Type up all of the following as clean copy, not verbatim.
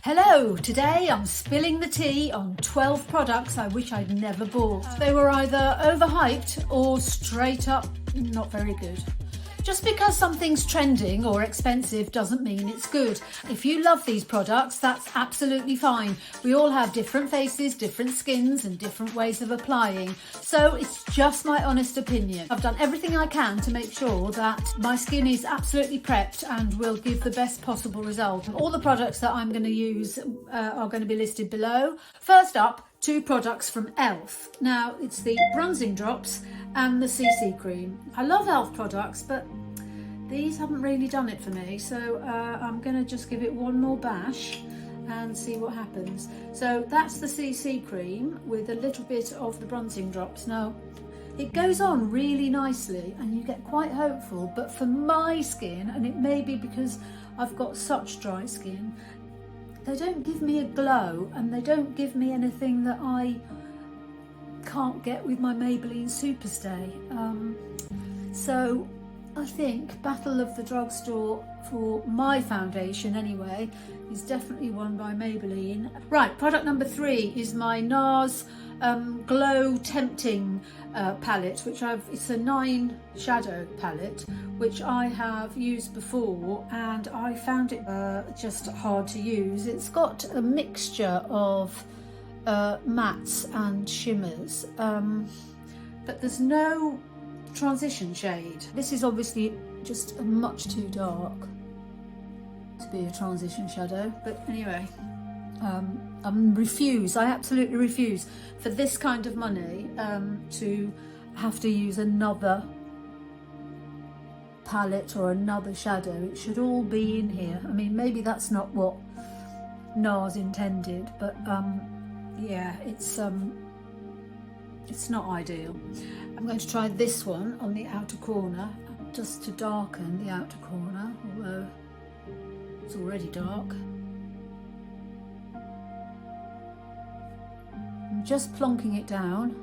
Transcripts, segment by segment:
Hello, today I'm spilling the tea on 12 products I wish I'd never bought. They were either overhyped or straight up not very good. Just because something's trending or expensive doesn't mean it's good. If you love these products, that's absolutely fine. We all have different faces, different skins and different ways of applying. So it's just my honest opinion. I've done everything I can to make sure that my skin is absolutely prepped and will give the best possible result. All the products that I'm going to use are going to be listed below. First up, 2 products from e.l.f. Now, it's the bronzing drops and the CC cream. I love e.l.f. products, but these haven't really done it for me, so I'm going to just give it one more bash and see what happens. So that's the CC cream with a little bit of the bronzing drops. Now, it goes on really nicely and you get quite hopeful, but for my skin, and it may be because I've got such dry skin, they don't give me a glow and they don't give me anything that I can't get with my Maybelline Superstay. So I think Battle of the Drugstore for my foundation anyway is definitely won by Maybelline. Right, product number 3 is my Nars Glow Tempting palette, which it's a 9 shadow palette, which I have used before and I found it just hard to use. It's got a mixture of mattes and shimmers, but there's no transition shade. This is obviously just much too dark to be a transition shadow, but anyway, I absolutely refuse for this kind of money to have to use another palette or another shadow. It should all be in here. I mean, maybe that's not what NARS intended, but yeah, it's not ideal. I'm going to try this one on the outer corner just to darken the outer corner, although it's already dark. I'm just plonking it down.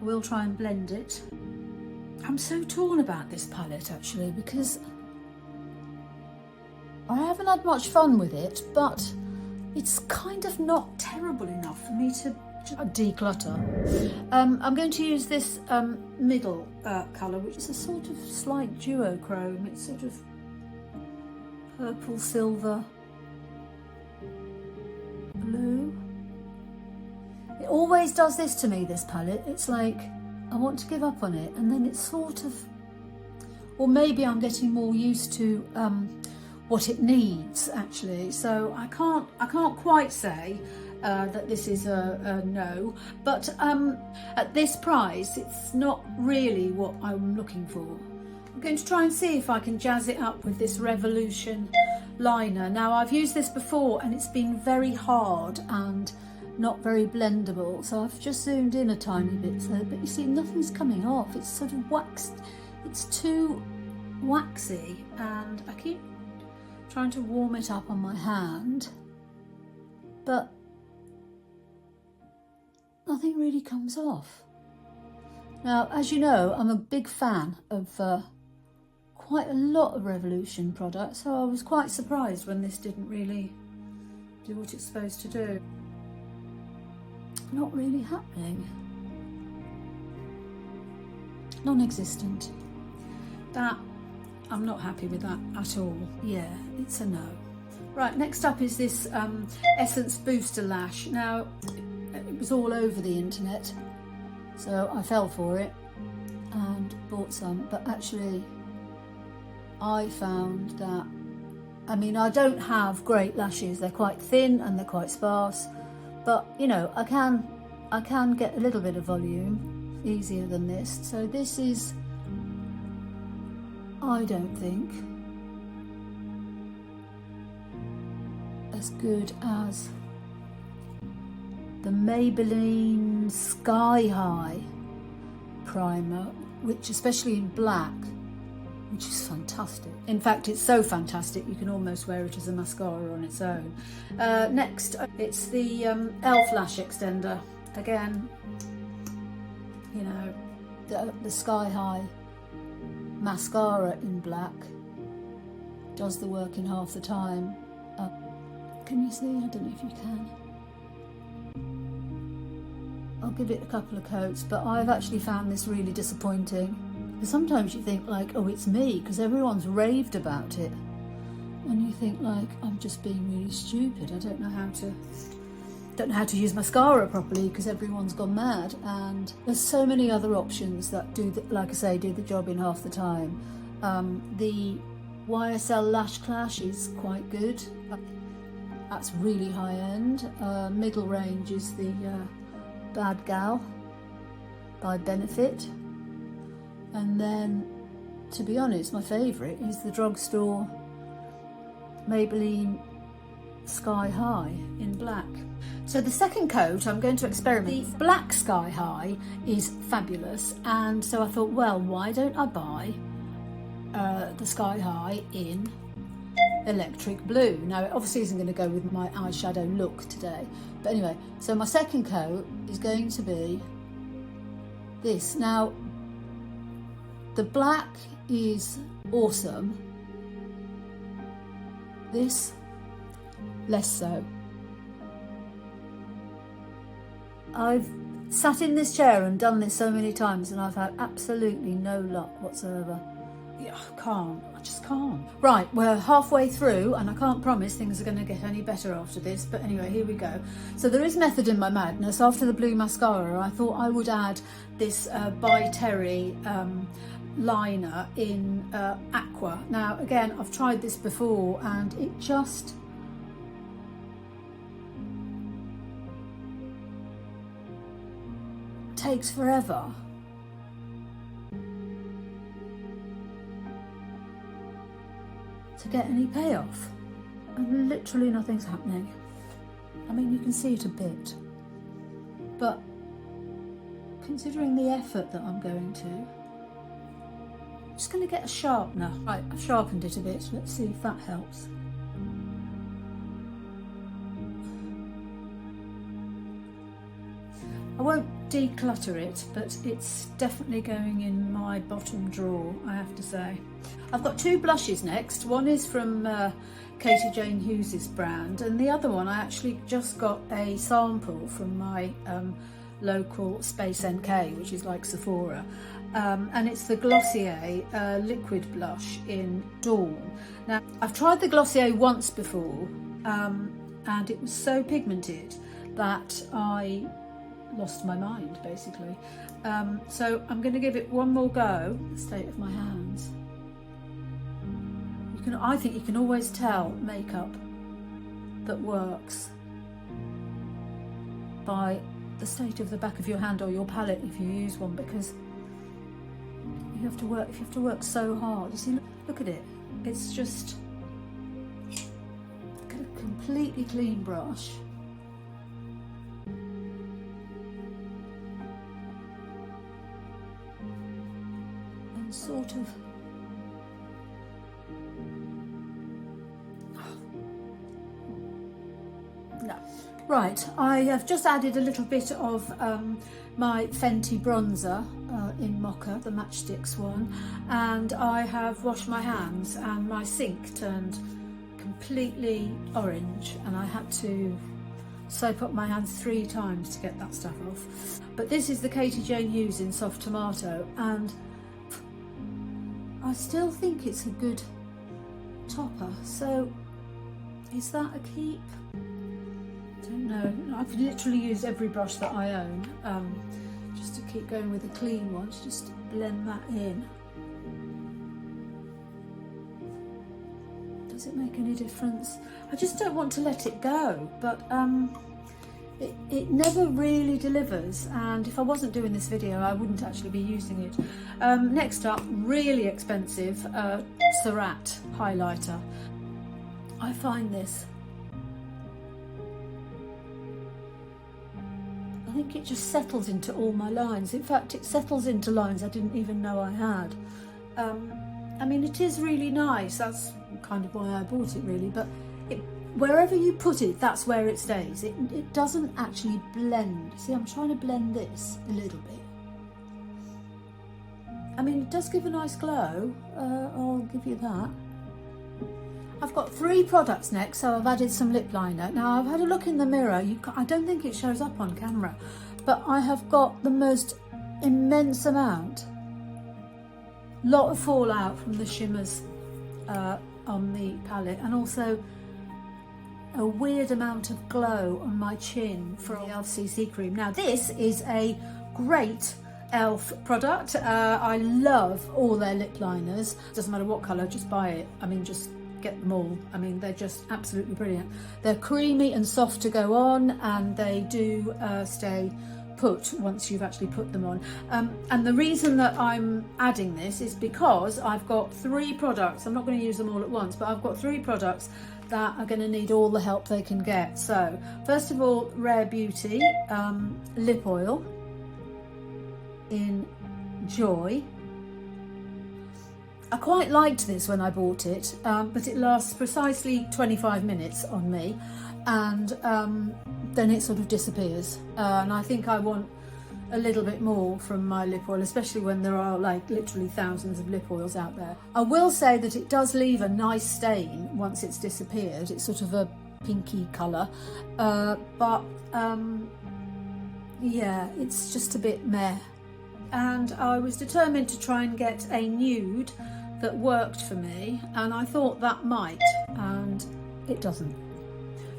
We'll try and blend it. I'm so torn about this palette actually, because I haven't had much fun with it, but it's kind of not terrible enough for me to declutter. I'm going to use this middle colour, which is a sort of slight duochrome. It's sort of purple, silver, blue. It always does this to me, this palette. It's like I want to give up on it, and then it's sort of, or maybe I'm getting more used to what it needs actually. So I can't quite say that this is a no, but at this price it's not really what I'm looking for. I'm going to try and see if I can jazz it up with this Revolution liner. Now, I've used this before and it's been very hard and not very blendable, so I've just zoomed in a tiny bit, but you see nothing's coming off. It's sort of waxed, it's too waxy, and I keep trying to warm it up on my hand, but nothing really comes off. Now, as you know, I'm a big fan of quite a lot of Revolution products, so I was quite surprised when this didn't really do what it's supposed to do. Not really happening. Non-existent. That, I'm not happy with that at all. Yeah, it's a no. Right, next up is this Essence Booster Lash. Now, it was all over the internet, so I fell for it and bought some, but actually I found that, I mean, I don't have great lashes. They're quite thin and they're quite sparse, but you know, I can get a little bit of volume easier than this. So this is, I don't think, as good as the Maybelline Sky High primer, which especially in black, which is fantastic. In fact, it's so fantastic you can almost wear it as a mascara on its own. Next, it's the e.l.f. Lash Extender. Again, you know, the Sky High mascara in black does the work in half the time. Can you see? I don't know if you can. I'll give it a couple of coats, but I've actually found this really disappointing. Because sometimes you think like, oh, it's me, because everyone's raved about it. And you think like, I'm just being really stupid. I don't know how to use mascara properly because everyone's gone mad. And there's so many other options that do, like I say, do the job in half the time. The YSL Lash Clash is quite good. That's really high end. Middle range is the Bad Gal by Benefit. And then, to be honest, my favourite is the Drugstore Maybelline Sky High in black. So the second coat I'm going to experiment. The black Sky High is fabulous, and so I thought, well, why don't I buy the Sky High in electric blue? Now it obviously isn't going to go with my eyeshadow look today, but anyway, so my second coat is going to be this. Now the black is awesome, this less so. I've sat in this chair and done this so many times and I've had absolutely no luck whatsoever. Yeah, I just can't. Right, we're halfway through and I can't promise things are going to get any better after this, but anyway, here we go. So there is method in my madness. After the blue mascara, I thought I would add this by Terry liner in aqua. Now again, I've tried this before and it just takes forever. To get any payoff, and literally nothing's happening. I mean, you can see it a bit, but considering the effort that I'm going to, I'm just going to get a sharpener. Right, I've sharpened it a bit. Let's see if that helps. I won't declutter it, but it's definitely going in my bottom drawer, I have to say. I've got two blushes next. One is from Katie Jane Hughes's brand, and the other one I actually just got a sample from my local Space NK, which is like Sephora, and it's the Glossier liquid blush in Dawn. Now, I've tried the Glossier once before, and it was so pigmented that I lost my mind, basically. So I'm going to give it one more go. The state of my hands. I think you can always tell makeup that works by the state of the back of your hand or your palette if you use one, because you have to work so hard. You see, look at it. It's just a completely clean brush. And sort of no. Right, I have just added a little bit of my Fenty bronzer in Mocha, the Matchsticks one, and I have washed my hands and my sink turned completely orange and I had to soap up my hands 3 times to get that stuff off. But this is the Katie Jane Hughes in Soft Tomato, and I still think it's a good topper. So is that a keep? I don't know. I've literally used every brush that I own, just to keep going with the clean ones, just to blend that in. Does it make any difference? I just don't want to let it go, but it never really delivers, and if I wasn't doing this video I wouldn't actually be using it. Next up, really expensive Surratt highlighter. I find this, I think it just settles into all my lines. In fact, it settles into lines I didn't even know I had. I mean, it is really nice. That's kind of why I bought it, really, but wherever you put it, that's where it stays. It doesn't actually blend. See, I'm trying to blend this a little bit. I mean, it does give a nice glow, I'll give you that. I've got 3 products next, so I've added some lip liner. Now I've had a look in the mirror. I don't think it shows up on camera, but I have got the most immense amount. Lot of fallout from the shimmers on the palette, and also a weird amount of glow on my chin from the e.l.f. CC cream. Now this is a great e.l.f. product. I love all their lip liners. Doesn't matter what colour, just buy it. I mean, just get them all. I mean, they're just absolutely brilliant. They're creamy and soft to go on, and they do stay put once you've actually put them on. And the reason that I'm adding this is because I've got 3 products. I'm not going to use them all at once, but I've got 3 products that are going to need all the help they can get. So first of all, Rare Beauty lip oil in Joy. I quite liked this when I bought it, but it lasts precisely 25 minutes on me, and then it sort of disappears, and I think I want a little bit more from my lip oil, especially when there are like literally thousands of lip oils out there. I will say that it does leave a nice stain once it's disappeared. It's sort of a pinky colour, but yeah, it's just a bit meh. And I was determined to try and get a nude that worked for me, and I thought that might, and it doesn't,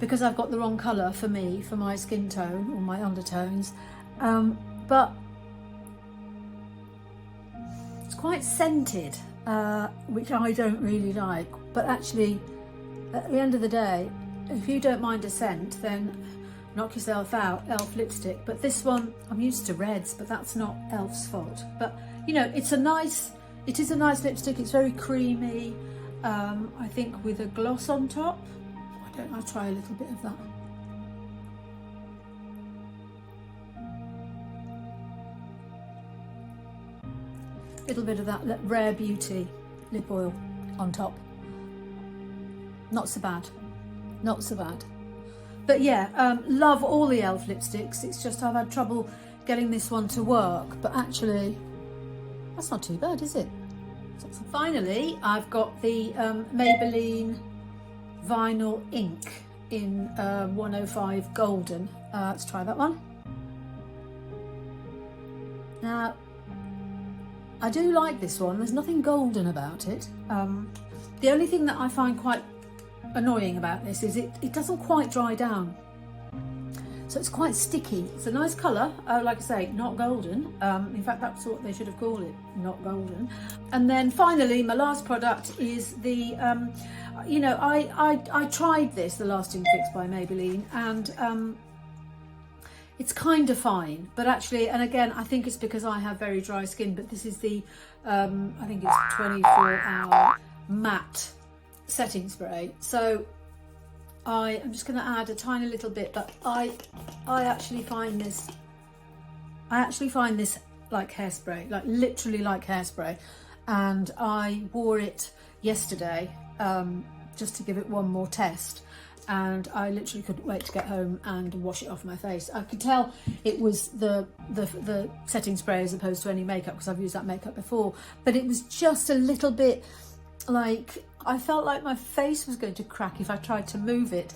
because I've got the wrong colour for me, for my skin tone or my undertones. But it's quite scented, which I don't really like. But actually, at the end of the day, if you don't mind a scent, then knock yourself out. e.l.f. lipstick. But this one, I'm used to reds, but that's not e.l.f.'s fault. But you know, it is a nice lipstick. It's very creamy. I think with a gloss on top. I'll try a little bit of that. Little bit of that Rare Beauty lip oil on top. Not so bad, not so bad. But yeah, love all the e.l.f. lipsticks. It's just I've had trouble getting this one to work, but actually that's not too bad, is it? So finally, I've got the Maybelline Vinyl Ink in 105 Golden. Let's try that one. Now, I do like this one. There's nothing golden about it. The only thing that I find quite annoying about this is it doesn't quite dry down. So it's quite sticky. It's a nice colour, like I say, not golden. In fact, that's what they should have called it, not golden. And then finally, my last product is the, you know, I tried this, the Lasting Fix by Maybelline, and it's kind of fine, but actually, and again, I think it's because I have very dry skin, but this is the, I think it's 24-hour matte setting spray. So I am just going to add a tiny little bit, but I actually find this like hairspray, like literally like hairspray, and I wore it yesterday just to give it one more test, and I literally couldn't wait to get home and wash it off my face. I could tell it was the setting spray as opposed to any makeup, because I've used that makeup before, but it was just a little bit like, I felt like my face was going to crack if I tried to move it,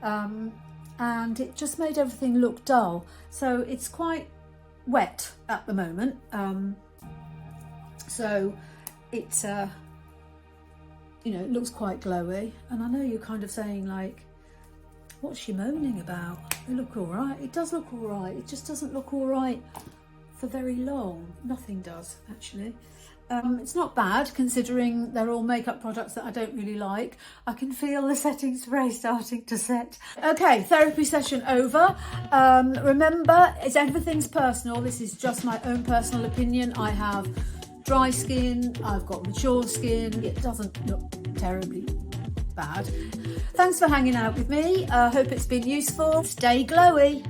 and it just made everything look dull. So it's quite wet at the moment, so it's you know, it looks quite glowy, and I know you're kind of saying like, what's she moaning about? They look all right. It does look all right. It just doesn't look all right for very long. Nothing does, actually. It's not bad considering they're all makeup products that I don't really like. I can feel the setting spray starting to set. Okay, therapy session over. Remember, everything's personal. This is just my own personal opinion. I have dry skin, I've got mature skin. It doesn't look terribly bad. Thanks for hanging out with me. I hope it's been useful. Stay glowy.